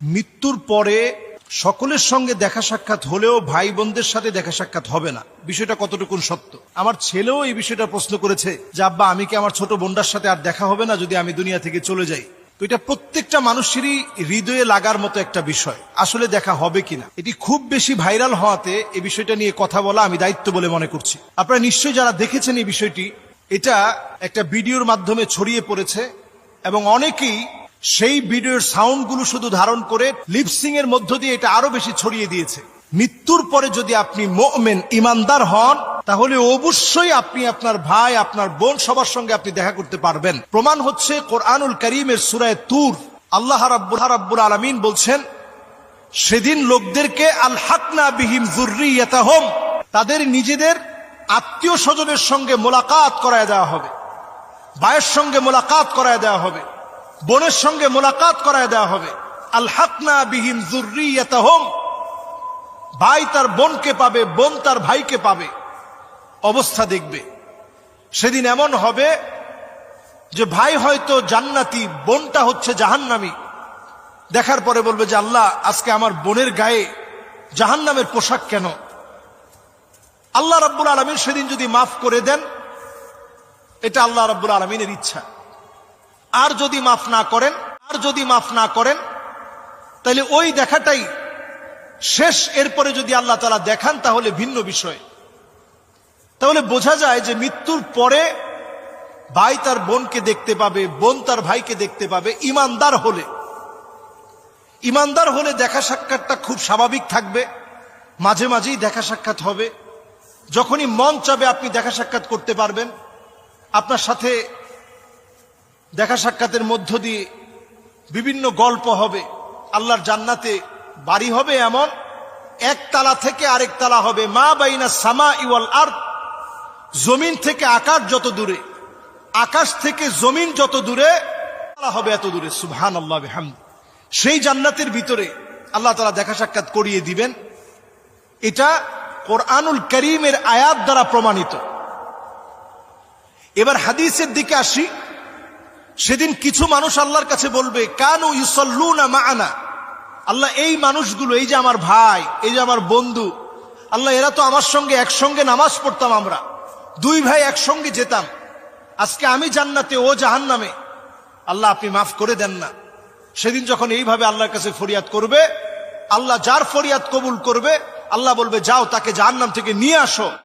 মৃত্যুর পরে সকলের সঙ্গে দেখা সাক্ষাৎ হলেও ভাই বোনদের সাথে দেখা সাক্ষাৎ হবে না, বিষয়টা কতটুকু সত্য? আমার ছেলেও এই বিষয়টা প্রশ্ন করেছে যে আব্বা, আমি কি আমার ছোট বোনটার সাথে আর দেখা হবে না যদি আমি দুনিয়া থেকে চলে যাই? তো এটা প্রত্যেকটা মানুষেরই হৃদয়ে লাগার মতো একটা বিষয়, আসলে দেখা হবে কিনা। এটি খুব বেশি ভাইরাল হওয়াতে এই বিষয়টা নিয়ে কথা বলা আমি দায়িত্ব বলে মনে করছি। আপনারা নিশ্চয়ই যারা দেখেছেন এই বিষয়টি, এটা একটা ভিডিওর মাধ্যমে ছড়িয়ে পড়েছে এবং অনেকেই সেই ভিডিওর সাউন্ডগুলো শুধু ধারণ করে লিপসিং এর মধ্য দিয়ে এটা আরো বেশি ছড়িয়ে দিয়েছে। মৃত্যুর পরে যদি আপনি মুমিন ইমানদার হন, তাহলে অবশ্যই আপনি আপনার ভাই, আপনার বোন সবার সঙ্গে আপনি দেখা করতে পারবেন। প্রমাণ হচ্ছে কোরআনুল কারীমের সূরা তুর। আল্লাহ রাব্বুল আলামিন বলছেন, সেদিন লোকদেরকে আলহাকনা বিহিম যুররিয়াতাহুম, তাদের নিজেদের আত্মীয় স্বজনের সঙ্গে মোলাকাত করায় দেওয়া হবে, ভাইয়ের সঙ্গে মোলাকাত করায় দেওয়া হবে, বোনের সঙ্গে মোলাকাত করায় দেওয়া হবে। আলহাকনা বিহিম যুররিয়াতাহুম, ভাই তার বোনকে পাবে, বোন তার ভাইকে পাবে। অবস্থা দেখবে সেদিন এমন হবে যে ভাই হয়তো জান্নাতি, বোনটা হচ্ছে জাহান্নামী। দেখার পরে বলবে যে আল্লাহ, আজকে আমার বোনের গায়ে জাহান্নামের পোশাক কেন? আল্লাহ রাব্বুল আলামিন সেদিন যদি মাফ করে দেন, এটা আল্লাহ রাব্বুল আলামিনের ইচ্ছা। আর যদি মাফ না করেন তাহলে ওই দেখাটাই শেষ। এরপরে যদি আল্লাহ তাআলা দেখান তাহলে ভিন্ন বিষয়। তাহলে বোঝা যায় যে মৃত্যুর পরে ভাই তার বোনকে দেখতে পাবে, বোন তার ভাইকে দেখতে পাবে। ইমানদার হলে দেখা সাক্ষাৎটা খুব স্বাভাবিক থাকবে, মাঝে মাঝেই দেখা সাক্ষাৎ হবে। যখনই মন চাবে আপনি দেখা সাক্ষাৎ করতে পারবেন। আপনার সাথে দেখা সাক্ষাতের মধ্য দিয়ে বিভিন্ন গল্প হবে। আল্লাহর জান্নাতে বাড়ি হবে এমন, এক তালা থেকে আরেক তালা হবে, মা বাইনা সামাই ওয়াল আরদ, জমিন থেকে আকাশ যত দূরে, আকাশ থেকে জমিন যত দূরে, তালা হবে এত দূরে। সুবহানাল্লাহ বিহামদি। সেই জান্নাতের ভিতরে আল্লাহ তাআলা দেখা সাক্ষাৎ করিয়ে দিবেন। এটা কোরআনুল কারীমের আয়াত দ্বারা প্রমাণিত। এবার হাদিসের দিকে আসি। সেদিন কিছু মানুষ আল্লাহর কাছে বলবে, কানু ইউসাল্লুনা মা'ানা, আল্লাহ এই মানুষগুলো, এই যে আমার ভাই, এই যে আমার বন্ধু, আল্লাহ এরা তো আমার সঙ্গে একসঙ্গে নামাজ পড়তাম, আমরা দুই ভাই একসঙ্গে যেতাম, আজকে আমি জান্নাতে ও জাহান্নামে, আল্লাহ আপনি মাফ করে দেন না। সেদিন যখন এইভাবে আল্লাহর কাছে ফরিয়াদ করবে, আল্লাহ যার ফরিয়াদ কবুল করবে, আল্লাহ বলবে যাও তাকে জাহান্নাম থেকে নিয়ে আসো।